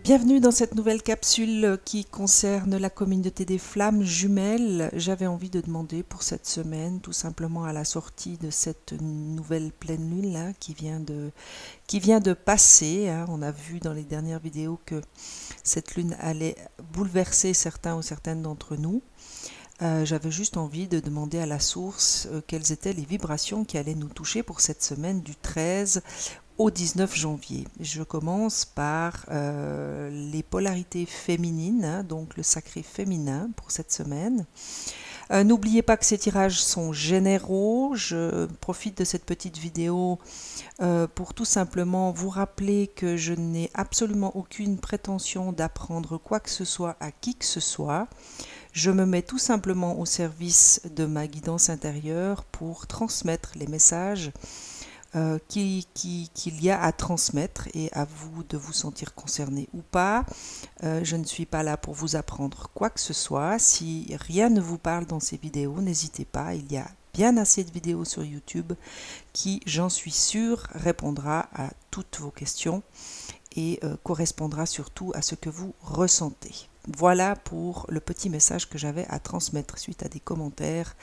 Bienvenue dans cette nouvelle capsule qui concerne la communauté des flammes jumelles. J'avais envie de demander pour cette semaine, tout simplement à la sortie de cette nouvelle pleine lune là, qui vient de passer. On a vu dans les dernières vidéos que cette lune allait bouleverser certains ou certaines d'entre nous. J'avais juste envie de demander à la source quelles étaient les vibrations qui allaient nous toucher pour cette semaine du 13 au 19 janvier. Je commence par les polarités féminines, donc le sacré féminin pour cette semaine. N'oubliez pas que ces tirages sont généraux. Je profite de cette petite vidéo pour tout simplement vous rappeler que je n'ai absolument aucune prétention d'apprendre quoi que ce soit à qui que ce soit. Je me mets tout simplement au service de ma guidance intérieure pour transmettre les messages qu'il y a à transmettre et à vous de vous sentir concerné ou pas. Je ne suis pas là pour vous apprendre quoi que ce soit. Si rien ne vous parle dans ces vidéos, n'hésitez pas, il y a bien assez de vidéos sur YouTube qui, j'en suis sûre, répondra à toutes vos questions et correspondra surtout à ce que vous ressentez. Voilà pour le petit message que j'avais à transmettre suite à des commentaires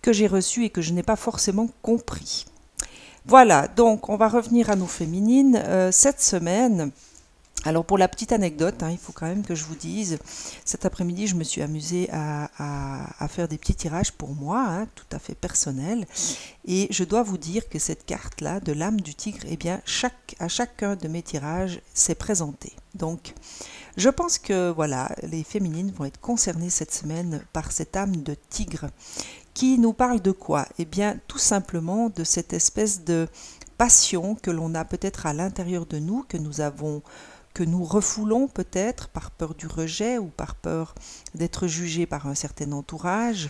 que j'ai reçus et que je n'ai pas forcément compris. Voilà, donc on va revenir à nos féminines. Cette semaine, alors pour la petite anecdote, il faut quand même que je vous dise, cet après-midi je me suis amusée à faire des petits tirages pour moi, tout à fait personnels, et je dois vous dire que cette carte-là, de l'âme du tigre, eh bien à chacun de mes tirages s'est présentée. Donc je pense que voilà, les féminines vont être concernées cette semaine par cette âme de tigre, qui nous parle de quoi? Eh bien, tout simplement de cette espèce de passion que l'on a peut-être à l'intérieur de nous, que nous refoulons peut-être par peur du rejet ou par peur d'être jugé par un certain entourage,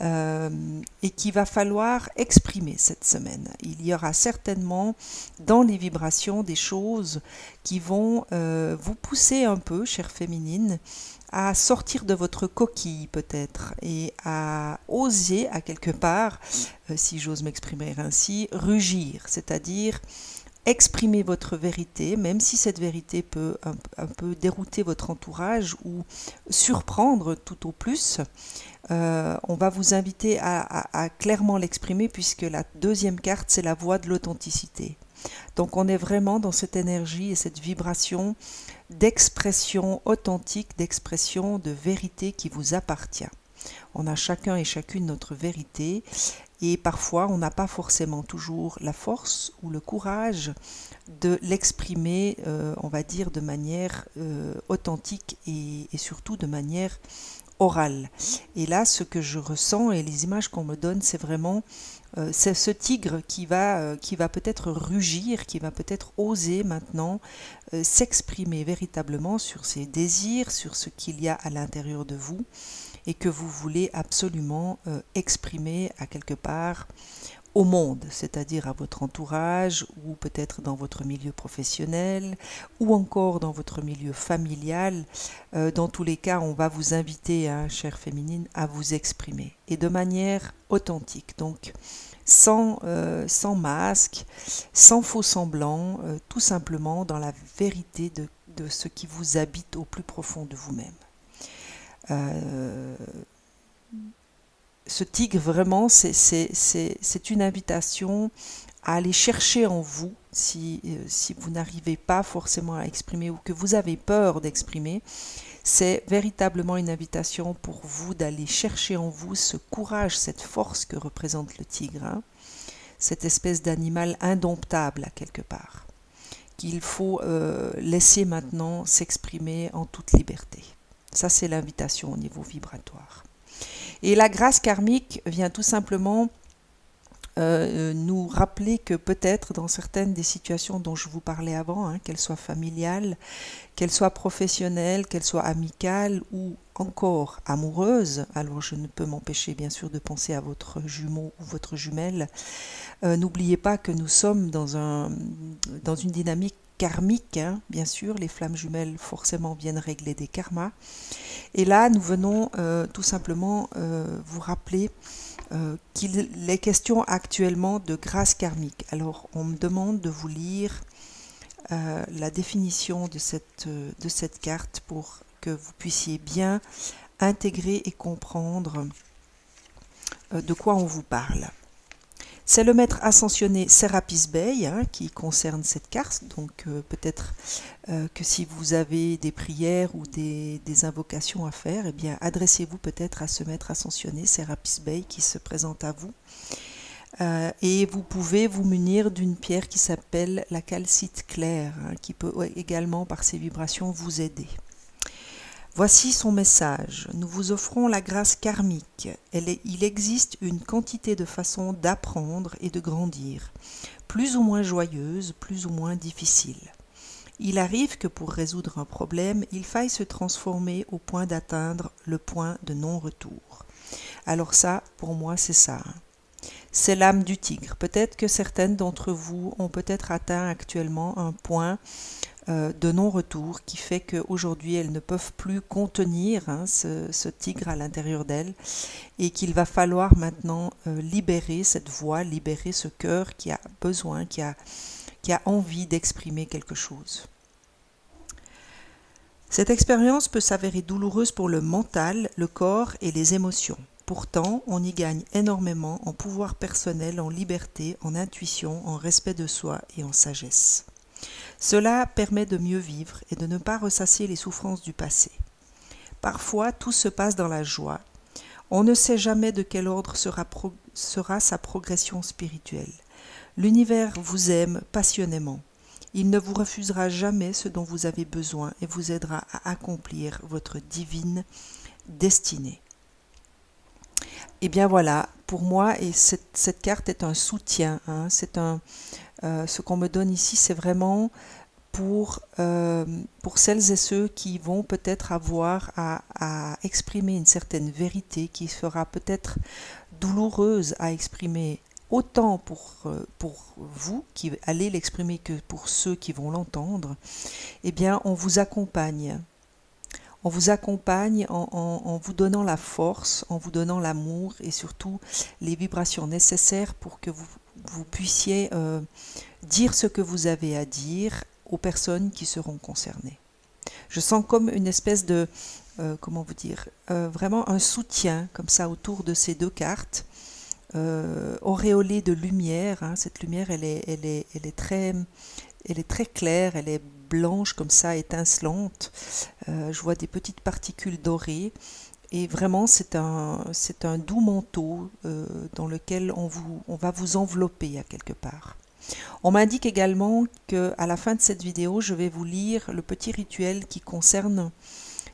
et qu'il va falloir exprimer cette semaine. Il y aura certainement dans les vibrations des choses qui vont vous pousser un peu, chère féminine, à sortir de votre coquille peut-être et à oser à quelque part, si j'ose m'exprimer ainsi, rugir, c'est-à-dire exprimer votre vérité, même si cette vérité peut un peu dérouter votre entourage ou surprendre tout au plus. On va vous inviter à clairement l'exprimer puisque la deuxième carte, c'est la voie de l'authenticité. Donc on est vraiment dans cette énergie et cette vibration d'expression authentique, d'expression de vérité qui vous appartient. On a chacun et chacune notre vérité et parfois on n'a pas forcément toujours la force ou le courage de l'exprimer, on va dire, de manière authentique et surtout de manière orale. Et là, ce que je ressens et les images qu'on me donne, c'est vraiment c'est ce tigre qui va peut-être rugir, qui va peut-être oser maintenant s'exprimer véritablement sur ses désirs, sur ce qu'il y a à l'intérieur de vous et que vous voulez absolument exprimer à quelque part au monde, c'est-à-dire à votre entourage ou peut-être dans votre milieu professionnel ou encore dans votre milieu familial. Dans tous les cas, on va vous inviter, chère féminine, à vous exprimer et de manière authentique, donc sans masque, sans faux semblant, tout simplement dans la vérité de ce qui vous habite au plus profond de vous-même. Ce tigre, vraiment, c'est une invitation à aller chercher en vous, si vous n'arrivez pas forcément à exprimer ou que vous avez peur d'exprimer, c'est véritablement une invitation pour vous d'aller chercher en vous ce courage, cette force que représente le tigre, cette espèce d'animal indomptable à quelque part, qu'il faut laisser maintenant s'exprimer en toute liberté. Ça, c'est l'invitation au niveau vibratoire. Et la grâce karmique vient tout simplement nous rappeler que peut-être dans certaines des situations dont je vous parlais avant, qu'elles soient familiales, qu'elles soient professionnelles, qu'elles soient amicales ou encore amoureuses, alors je ne peux m'empêcher bien sûr de penser à votre jumeau ou votre jumelle, n'oubliez pas que nous sommes dans une dynamique karmique, bien sûr, les flammes jumelles forcément viennent régler des karmas. Et là, nous venons tout simplement vous rappeler qu'il est question actuellement de grâce karmique. Alors, on me demande de vous lire la définition de cette carte pour que vous puissiez bien intégrer et comprendre de quoi on vous parle. C'est le maître ascensionné Serapis Bey qui concerne cette carte, donc peut-être que si vous avez des prières ou des invocations à faire, eh bien adressez-vous peut-être à ce maître ascensionné Serapis Bey qui se présente à vous. Et vous pouvez vous munir d'une pierre qui s'appelle la calcite claire, qui peut également par ses vibrations vous aider. Voici son message. Nous vous offrons la grâce karmique. Il existe une quantité de façons d'apprendre et de grandir, plus ou moins joyeuses, plus ou moins difficiles. Il arrive que pour résoudre un problème, il faille se transformer au point d'atteindre le point de non-retour. Alors ça, pour moi, c'est ça. C'est l'âme du tigre. Peut-être que certaines d'entre vous ont peut-être atteint actuellement un point de non-retour qui fait qu'aujourd'hui elles ne peuvent plus contenir ce tigre à l'intérieur d'elles et qu'il va falloir maintenant libérer cette voix, libérer ce cœur qui a besoin, qui a envie d'exprimer quelque chose. Cette expérience peut s'avérer douloureuse pour le mental, le corps et les émotions. Pourtant, on y gagne énormément en pouvoir personnel, en liberté, en intuition, en respect de soi et en sagesse. Cela permet de mieux vivre et de ne pas ressasser les souffrances du passé. Parfois, tout se passe dans la joie. On ne sait jamais de quel ordre sera sa progression spirituelle. L'univers vous aime passionnément. Il ne vous refusera jamais ce dont vous avez besoin et vous aidera à accomplir votre divine destinée. Et bien voilà, pour moi, et cette carte est un soutien. Ce qu'on me donne ici, c'est vraiment pour celles et ceux qui vont peut-être avoir à exprimer une certaine vérité qui sera peut-être douloureuse à exprimer, autant pour vous qui allez l'exprimer que pour ceux qui vont l'entendre. Eh bien, on vous accompagne. On vous accompagne en vous donnant la force, en vous donnant l'amour et surtout les vibrations nécessaires pour que vous puissiez dire ce que vous avez à dire aux personnes qui seront concernées. Je sens comme une espèce de, comment vous dire, vraiment un soutien comme ça autour de ces deux cartes, auréolée de lumière. Cette lumière, elle est très claire, elle est blanche comme ça, étincelante. Je vois des petites particules dorées et vraiment c'est un doux manteau dans lequel on va vous envelopper à quelque part. On m'indique également qu'à la fin de cette vidéo, je vais vous lire le petit rituel qui concerne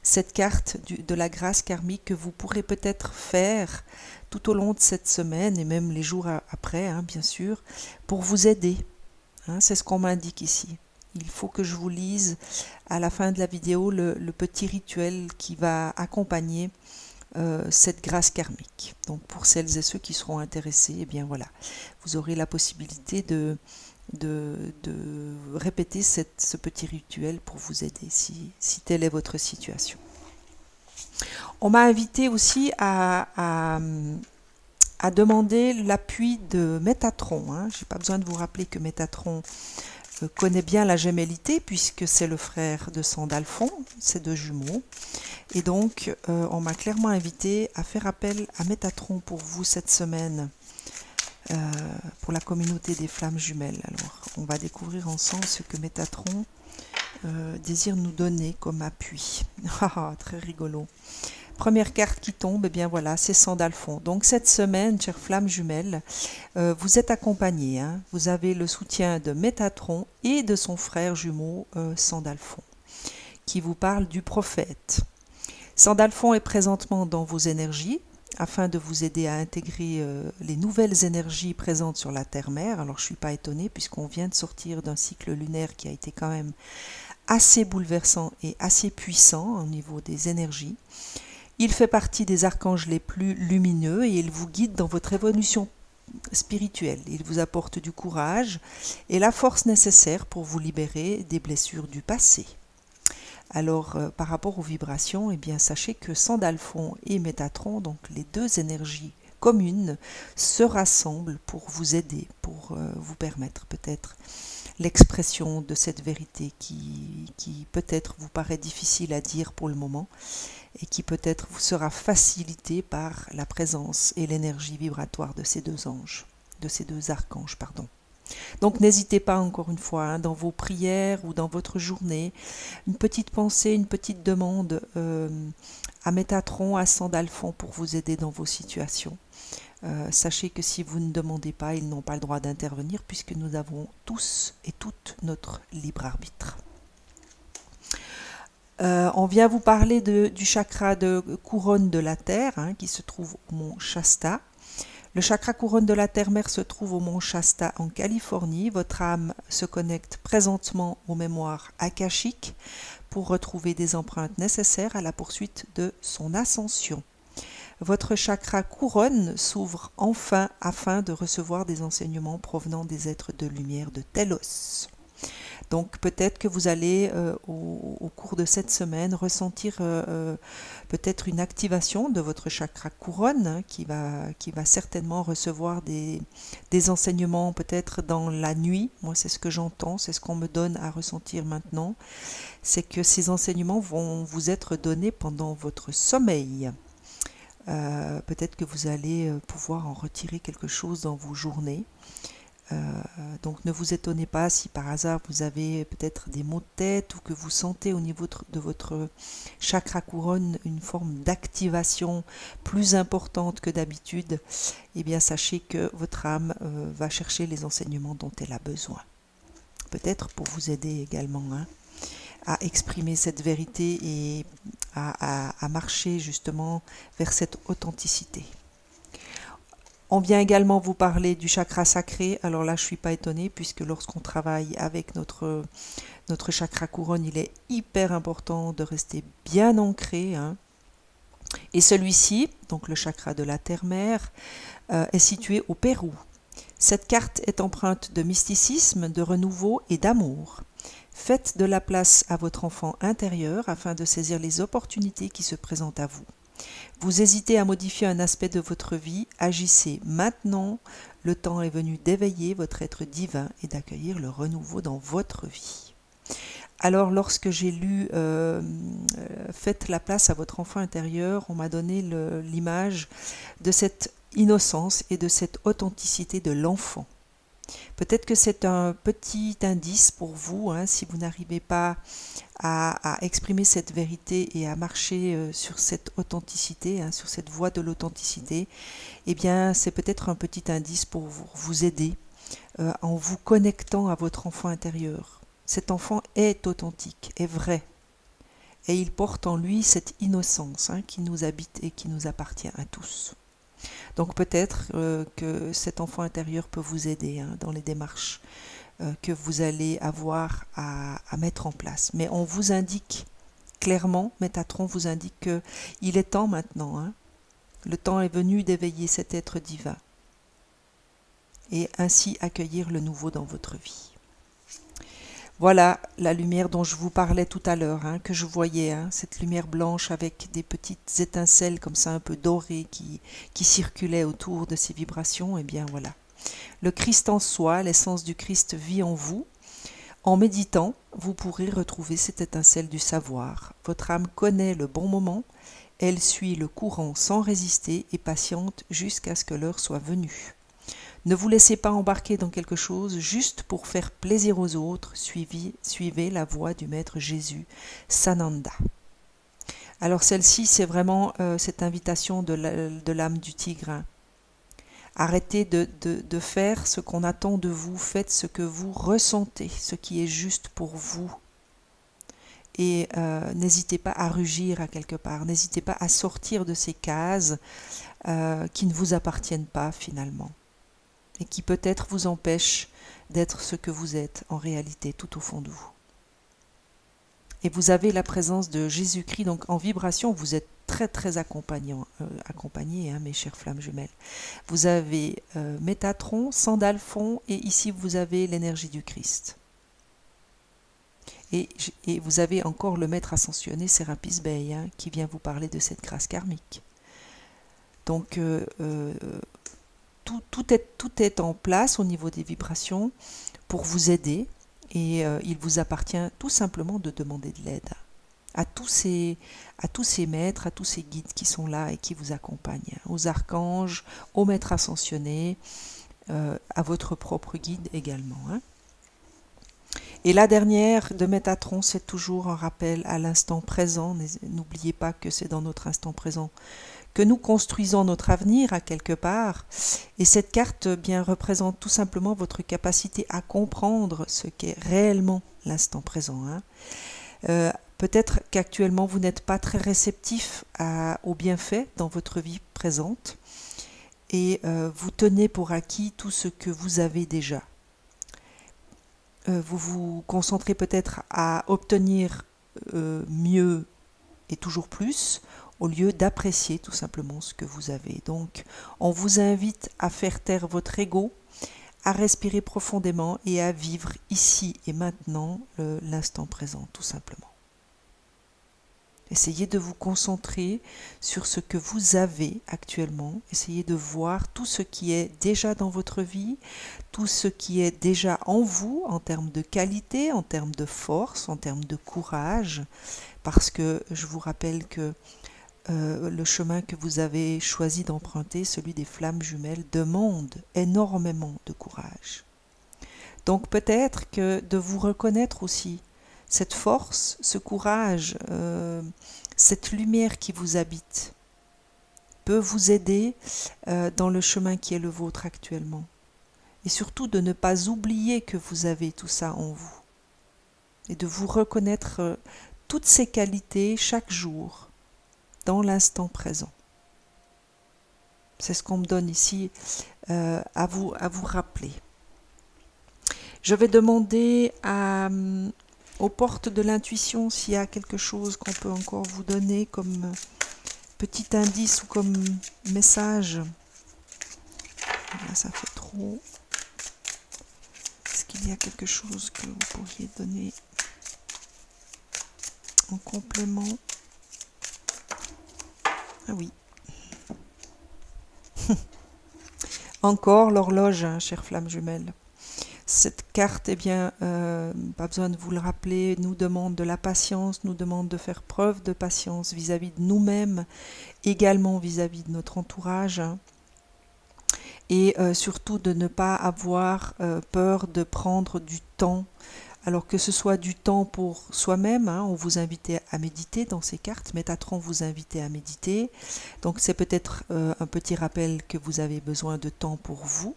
cette carte de la grâce karmique que vous pourrez peut-être faire tout au long de cette semaine et même les jours après, bien sûr, pour vous aider. C'est ce qu'on m'indique ici. Il faut que je vous lise à la fin de la vidéo le petit rituel qui va accompagner cette grâce karmique. Donc pour celles et ceux qui seront intéressés, eh bien voilà, vous aurez la possibilité de répéter ce petit rituel pour vous aider si telle est votre situation. On m'a invité aussi à demander l'appui de Métatron. Je n'ai pas besoin de vous rappeler que Métatron connaît bien la gémellité puisque c'est le frère de Sandalphon, c'est deux jumeaux. Et donc, on m'a clairement invité à faire appel à Métatron pour vous cette semaine, pour la communauté des flammes jumelles. Alors, on va découvrir ensemble ce que Métatron désire nous donner comme appui. Très rigolo. Première carte qui tombe, eh bien voilà, c'est Sandalphon. Donc cette semaine, chères flammes jumelles, vous êtes accompagnés. Vous avez le soutien de Métatron et de son frère jumeau Sandalphon, qui vous parle du prophète. Sandalphon est présentement dans vos énergies, afin de vous aider à intégrer les nouvelles énergies présentes sur la Terre-Mère. Alors je ne suis pas étonnée, puisqu'on vient de sortir d'un cycle lunaire qui a été quand même assez bouleversant et assez puissant au niveau des énergies. Il fait partie des archanges les plus lumineux et il vous guide dans votre évolution spirituelle. Il vous apporte du courage et la force nécessaire pour vous libérer des blessures du passé. Alors, par rapport aux vibrations, eh bien, sachez que Sandalphon et Métatron, donc les deux énergies communes, se rassemblent pour vous aider, pour vous permettre peut-être l'expression de cette vérité qui peut-être vous paraît difficile à dire pour le moment et qui peut-être vous sera facilitée par la présence et l'énergie vibratoire de ces deux anges, de ces deux archanges, pardon. Donc n'hésitez pas encore une fois, hein, dans vos prières ou dans votre journée, une petite pensée, une petite demande à Métatron, à Sandalphon pour vous aider dans vos situations. Sachez que si vous ne demandez pas, ils n'ont pas le droit d'intervenir puisque nous avons tous et toutes notre libre arbitre. On vient vous parler du chakra de couronne de la Terre, hein, qui se trouve au mont Shasta. Le chakra couronne de la Terre-Mère se trouve au mont Shasta en Californie. Votre âme se connecte présentement aux mémoires akashiques pour retrouver des empreintes nécessaires à la poursuite de son ascension. Votre chakra couronne s'ouvre enfin afin de recevoir des enseignements provenant des êtres de lumière de Telos. Donc peut-être que vous allez au cours de cette semaine ressentir peut-être une activation de votre chakra couronne, hein, qui va certainement recevoir des enseignements peut-être dans la nuit. Moi c'est ce que j'entends, c'est ce qu'on me donne à ressentir maintenant. C'est que ces enseignements vont vous être donnés pendant votre sommeil. Peut-être que vous allez pouvoir en retirer quelque chose dans vos journées. Donc ne vous étonnez pas si par hasard vous avez peut-être des maux de tête ou que vous sentez au niveau de votre chakra couronne une forme d'activation plus importante que d'habitude. Eh bien sachez que votre âme va chercher les enseignements dont elle a besoin. Peut-être pour vous aider également, hein, à exprimer cette vérité et à marcher justement vers cette authenticité. On vient également vous parler du chakra sacré. Alors là, je ne suis pas étonnée puisque lorsqu'on travaille avec notre chakra couronne, il est hyper important de rester bien ancré, hein. Et celui-ci, donc le chakra de la Terre-Mère, est situé au Pérou. Cette carte est empreinte de mysticisme, de renouveau et d'amour. Faites de la place à votre enfant intérieur afin de saisir les opportunités qui se présentent à vous. Vous hésitez à modifier un aspect de votre vie, agissez maintenant. Le temps est venu d'éveiller votre être divin et d'accueillir le renouveau dans votre vie. Alors lorsque j'ai lu Faites la place à votre enfant intérieur, on m'a donné l'image de cette innocence et de cette authenticité de l'enfant. Peut-être que c'est un petit indice pour vous, hein, si vous n'arrivez pas à exprimer cette vérité et à marcher sur cette authenticité, hein, sur cette voie de l'authenticité, eh bien c'est peut-être un petit indice pour vous aider en vous connectant à votre enfant intérieur. Cet enfant est authentique, est vrai, et il porte en lui cette innocence, hein, qui nous habite et qui nous appartient à tous. Donc peut-être que cet enfant intérieur peut vous aider, hein, dans les démarches que vous allez avoir à mettre en place. Mais on vous indique clairement, Métatron vous indique qu'il est temps maintenant, hein, le temps est venu d'éveiller cet être divin et ainsi accueillir le nouveau dans votre vie. Voilà la lumière dont je vous parlais tout à l'heure, hein, que je voyais, hein, cette lumière blanche avec des petites étincelles comme ça un peu dorées qui circulaient autour de ces vibrations. Et bien voilà, le Christ en soi, l'essence du Christ vit en vous. En méditant, vous pourrez retrouver cette étincelle du savoir. Votre âme connaît le bon moment, elle suit le courant sans résister et patiente jusqu'à ce que l'heure soit venue. Ne vous laissez pas embarquer dans quelque chose juste pour faire plaisir aux autres, suivez la voie du Maître Jésus, Sananda. Alors celle-ci, c'est vraiment cette invitation de l'âme du tigre. Hein. Arrêtez de faire ce qu'on attend de vous, faites ce que vous ressentez, ce qui est juste pour vous. Et n'hésitez pas à rugir à quelque part, n'hésitez pas à sortir de ces cases qui ne vous appartiennent pas finalement. Et qui peut-être vous empêche d'être ce que vous êtes en réalité tout au fond de vous. Et vous avez la présence de Jésus-Christ, donc en vibration, vous êtes très très accompagnés, hein, mes chères flammes jumelles. Vous avez Métatron, Sandalphon, et ici vous avez l'énergie du Christ. Et vous avez encore le maître ascensionné, Sérapis Bey, hein, qui vient vous parler de cette grâce karmique. Donc tout est en place au niveau des vibrations pour vous aider Et il vous appartient tout simplement de demander de l'aide à tous ces maîtres, à tous ces guides qui sont là et qui vous accompagnent, aux archanges, aux maîtres ascensionnés, à votre propre guide également. Et la dernière de Métatron, c'est toujours un rappel à l'instant présent. N'oubliez pas que c'est dans notre instant présent que nous construisons notre avenir à quelque part. Et cette carte bien représente tout simplement votre capacité à comprendre ce qu'est réellement l'instant présent. Peut-être qu'actuellement vous n'êtes pas très réceptif aux bienfaits dans votre vie présente et vous tenez pour acquis tout ce que vous avez déjà. Vous vous concentrez peut-être à obtenir mieux et toujours plus, au lieu d'apprécier tout simplement ce que vous avez. Donc, on vous invite à faire taire votre ego, à respirer profondément et à vivre ici et maintenant l'instant présent, tout simplement. Essayez de vous concentrer sur ce que vous avez actuellement. Essayez de voir tout ce qui est déjà dans votre vie, tout ce qui est déjà en vous en termes de qualité, en termes de force, en termes de courage. Parce que je vous rappelle que le chemin que vous avez choisi d'emprunter, celui des flammes jumelles, demande énormément de courage. Donc peut-être que de vous reconnaître aussi cette force, ce courage, cette lumière qui vous habite, peut vous aider dans le chemin qui est le vôtre actuellement. Et surtout de ne pas oublier que vous avez tout ça en vous. Et de vous reconnaître toutes ces qualités chaque jour, dans l'instant présent. C'est ce qu'on me donne ici à vous rappeler. Je vais demander aux portes de l'intuition s'il y a quelque chose qu'on peut encore vous donner comme petit indice ou comme message. Là, ça fait trop. Est-ce qu'il y a quelque chose que vous pourriez donner en complément? Ah oui. Encore l'horloge, hein, chère flamme jumelle. Cette carte, eh bien, pas besoin de vous le rappeler, nous demande de la patience, nous demande de faire preuve de patience vis-à-vis de nous-mêmes, également vis-à-vis de notre entourage, hein, et surtout de ne pas avoir peur de prendre du temps. Alors que ce soit du temps pour soi-même, hein, on vous invite à méditer dans ces cartes, Métatron vous invite à méditer, donc c'est peut-être un petit rappel que vous avez besoin de temps pour vous,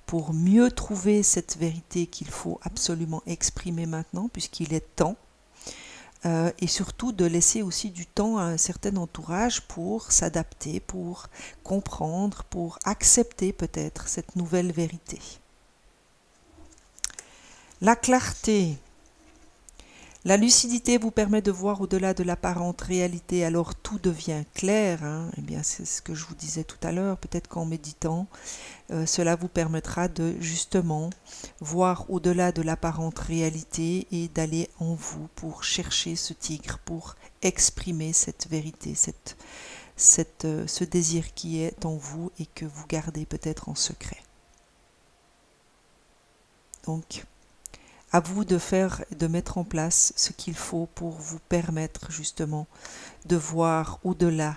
pour mieux trouver cette vérité qu'il faut absolument exprimer maintenant, puisqu'il est temps, et surtout de laisser aussi du temps à un certain entourage pour s'adapter, pour comprendre, pour accepter peut-être cette nouvelle vérité. La clarté. La lucidité vous permet de voir au-delà de l'apparente réalité, alors tout devient clair. Hein. Eh bien, c'est ce que je vous disais tout à l'heure. Peut-être qu'en méditant, cela vous permettra de justement voir au-delà de l'apparente réalité et d'aller en vous pour chercher ce tigre, pour exprimer cette vérité, ce désir qui est en vous et que vous gardez peut-être en secret. Donc, à vous de mettre en place ce qu'il faut pour vous permettre justement de voir au-delà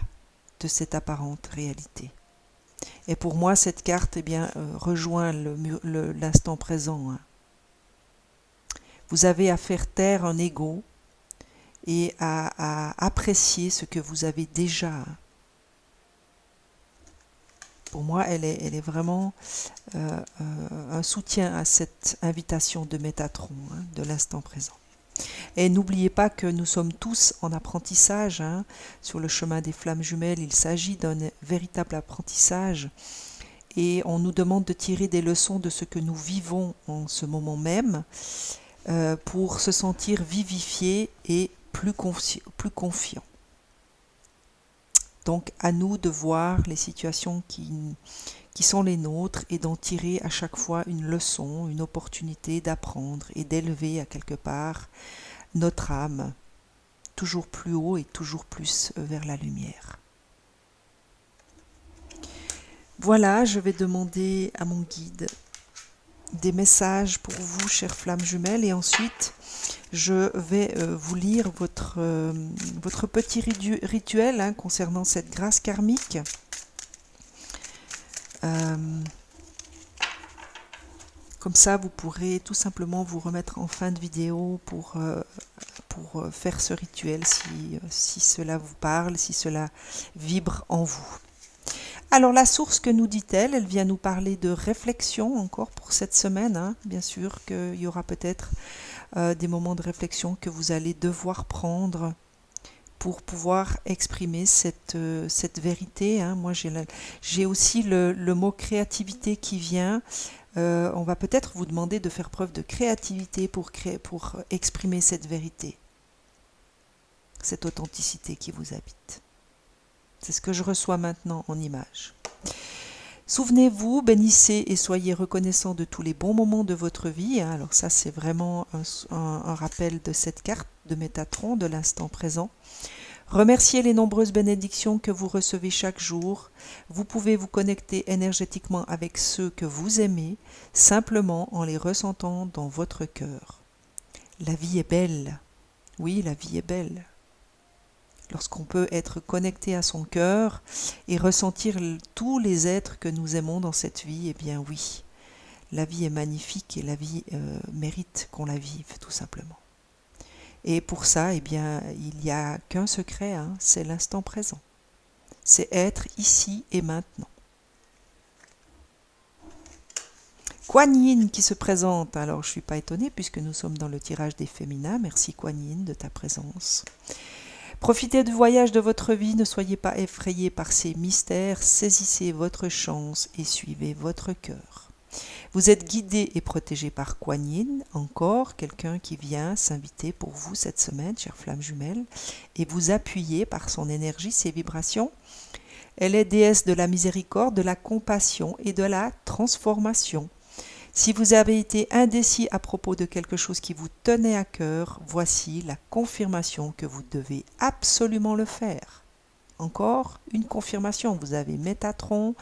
de cette apparente réalité. Et pour moi, cette carte eh bien, rejoint l'instant présent. Hein. Vous avez à faire taire un ego et à apprécier ce que vous avez déjà. Pour moi, elle est vraiment un soutien à cette invitation de Métatron, hein, de l'instant présent. Et n'oubliez pas que nous sommes tous en apprentissage. Hein, sur le chemin des flammes jumelles, il s'agit d'un véritable apprentissage. Et on nous demande de tirer des leçons de ce que nous vivons en ce moment même pour se sentir vivifié et plus confiant. Donc à nous de voir les situations qui sont les nôtres et d'en tirer à chaque fois une leçon, une opportunité d'apprendre et d'élever à quelque part notre âme toujours plus haut et toujours plus vers la lumière. Voilà, je vais demander à mon guide des messages pour vous, chères flammes jumelles, et ensuite je vais vous lire votre petit rituel hein, concernant cette grâce karmique. Comme ça, vous pourrez tout simplement vous remettre en fin de vidéo pour faire ce rituel si cela vous parle, si cela vibre en vous. Alors la source, que nous dit-elle? Elle vient nous parler de réflexion encore pour cette semaine. Hein. Bien sûr qu'il y aura peut-être des moments de réflexion que vous allez devoir prendre pour pouvoir exprimer cette vérité. Hein. Moi j'ai aussi le mot créativité qui vient. On va peut-être vous demander de faire preuve de créativité pour exprimer cette vérité, cette authenticité qui vous habite. C'est ce que je reçois maintenant en image. Souvenez-vous, bénissez et soyez reconnaissants de tous les bons moments de votre vie. Alors ça, c'est vraiment un rappel de cette carte de Métatron, de l'instant présent. Remerciez les nombreuses bénédictions que vous recevez chaque jour. Vous pouvez vous connecter énergétiquement avec ceux que vous aimez, simplement en les ressentant dans votre cœur. La vie est belle. Oui, la vie est belle. Lorsqu'on peut être connecté à son cœur et ressentir tous les êtres que nous aimons dans cette vie, eh bien oui, la vie est magnifique et la vie mérite qu'on la vive, tout simplement. Et pour ça, eh bien, il n'y a qu'un secret, hein, c'est l'instant présent. C'est être ici et maintenant. Kuan Yin qui se présente. Alors, je ne suis pas étonnée puisque nous sommes dans le tirage des féminins. Merci Kuan Yin de ta présence. Profitez du voyage de votre vie, ne soyez pas effrayés par ces mystères, saisissez votre chance et suivez votre cœur. Vous êtes guidé et protégé par Kuan Yin, encore quelqu'un qui vient s'inviter pour vous cette semaine, chère flamme jumelle, et vous appuyez par son énergie, ses vibrations. Elle est déesse de la miséricorde, de la compassion et de la transformation. Si vous avez été indécis à propos de quelque chose qui vous tenait à cœur, voici la confirmation que vous devez absolument le faire. Encore une confirmation, vous avez Métatron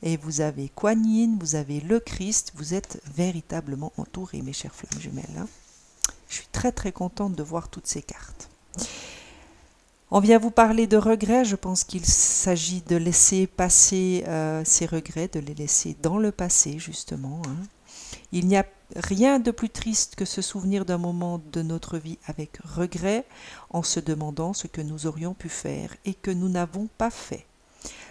et vous avez Kuan Yin, vous avez le Christ, vous êtes véritablement entourés, mes chères flammes jumelles. Hein. Je suis très très contente de voir toutes ces cartes. On vient vous parler de regrets, je pense qu'il s'agit de laisser passer ces regrets, de les laisser dans le passé justement. Hein. Il n'y a rien de plus triste que se souvenir d'un moment de notre vie avec regret, en se demandant ce que nous aurions pu faire et que nous n'avons pas fait.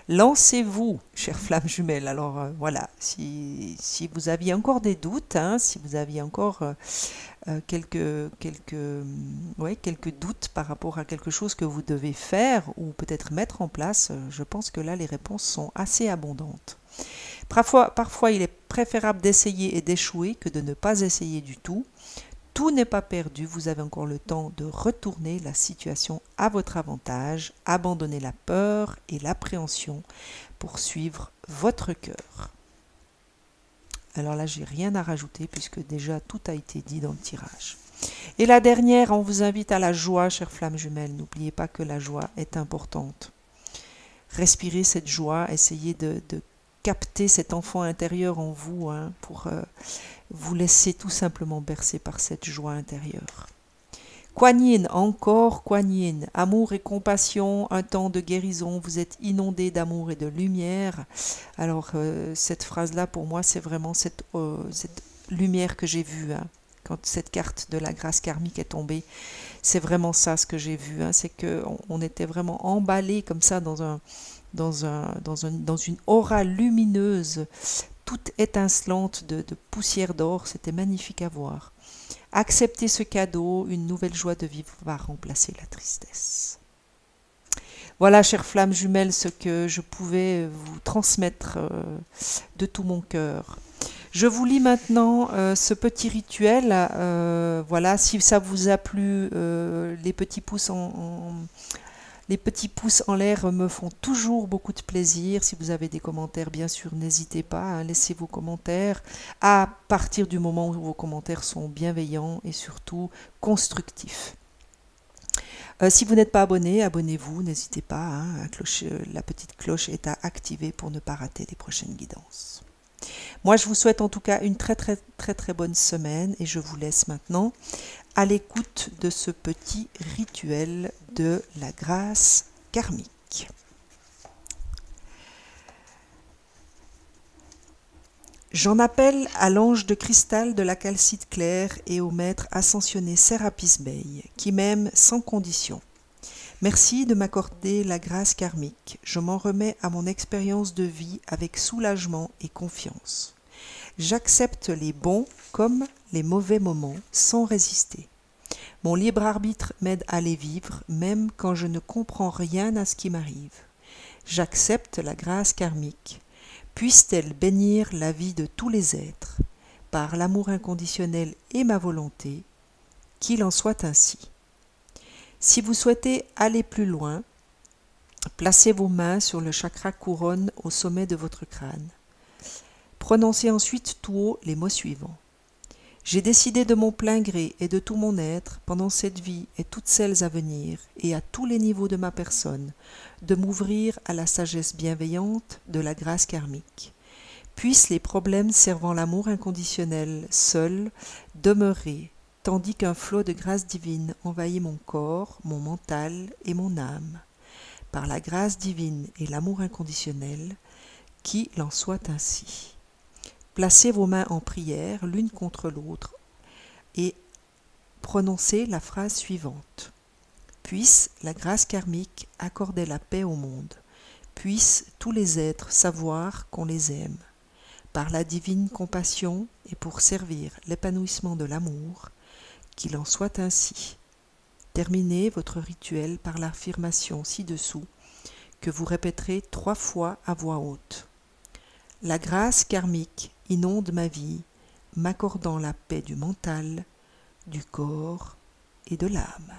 Lancez-vous, chères flammes jumelles. Alors voilà, si vous aviez encore des doutes, hein, si vous aviez encore quelques doutes par rapport à quelque chose que vous devez faire ou peut-être mettre en place, je pense que là les réponses sont assez abondantes. Parfois, il est préférable d'essayer et d'échouer que de ne pas essayer du tout. Tout n'est pas perdu, vous avez encore le temps de retourner la situation à votre avantage, abandonner la peur et l'appréhension pour suivre votre cœur. Alors là, j'ai rien à rajouter puisque déjà tout a été dit dans le tirage. Et la dernière, on vous invite à la joie, chères flammes jumelles. N'oubliez pas que la joie est importante. Respirez cette joie, essayez de capter cet enfant intérieur en vous hein, pour vous laisser tout simplement bercer par cette joie intérieure. Kuan Yin, encore Kuan Yin, amour et compassion, un temps de guérison, vous êtes inondé d'amour et de lumière. Alors cette phrase-là pour moi c'est vraiment cette lumière que j'ai vue hein, quand cette carte de la grâce karmique est tombée. C'est vraiment ça ce que j'ai vu, hein, c'est qu'on était vraiment emballé comme ça dans une aura lumineuse, toute étincelante de poussière d'or, c'était magnifique à voir. Acceptez ce cadeau, une nouvelle joie de vivre va remplacer la tristesse. Voilà, chères flammes jumelles, ce que je pouvais vous transmettre de tout mon cœur. Je vous lis maintenant ce petit rituel. Voilà, si ça vous a plu, les petits pouces les petits pouces en l'air me font toujours beaucoup de plaisir. Si vous avez des commentaires, bien sûr, n'hésitez pas, hein, laissez vos commentaires à partir du moment où vos commentaires sont bienveillants et surtout constructifs. Si vous n'êtes pas abonné, abonnez-vous, n'hésitez pas, hein, la petite cloche est à activer pour ne pas rater les prochaines guidances. Moi, je vous souhaite en tout cas une très bonne semaine et je vous laisse maintenant à l'écoute de ce petit rituel de la grâce karmique. J'en appelle à l'ange de cristal de la calcite claire et au maître ascensionné Sérapis Bey, qui m'aime sans condition. Merci de m'accorder la grâce karmique. Je m'en remets à mon expérience de vie avec soulagement et confiance. J'accepte les bons comme les mauvais moments sans résister. Mon libre arbitre m'aide à les vivre, même quand je ne comprends rien à ce qui m'arrive. J'accepte la grâce karmique. Puisse-t-elle bénir la vie de tous les êtres, par l'amour inconditionnel et ma volonté, qu'il en soit ainsi. Si vous souhaitez aller plus loin, placez vos mains sur le chakra couronne au sommet de votre crâne. Prononcez ensuite tout haut les mots suivants. J'ai décidé de mon plein gré et de tout mon être, pendant cette vie et toutes celles à venir, et à tous les niveaux de ma personne, de m'ouvrir à la sagesse bienveillante de la grâce karmique. Puissent les problèmes servant l'amour inconditionnel seuls demeurer, tandis qu'un flot de grâce divine envahit mon corps, mon mental et mon âme. Par la grâce divine et l'amour inconditionnel, qu'il en soit ainsi. Placez vos mains en prière l'une contre l'autre et prononcez la phrase suivante. Puisse la grâce karmique accorder la paix au monde. Puissent tous les êtres savoir qu'on les aime. Par la divine compassion et pour servir l'épanouissement de l'amour, qu'il en soit ainsi. Terminez votre rituel par l'affirmation ci-dessous que vous répéterez 3 fois à voix haute. La grâce karmique inonde ma vie, m'accordant la paix du mental, du corps et de l'âme.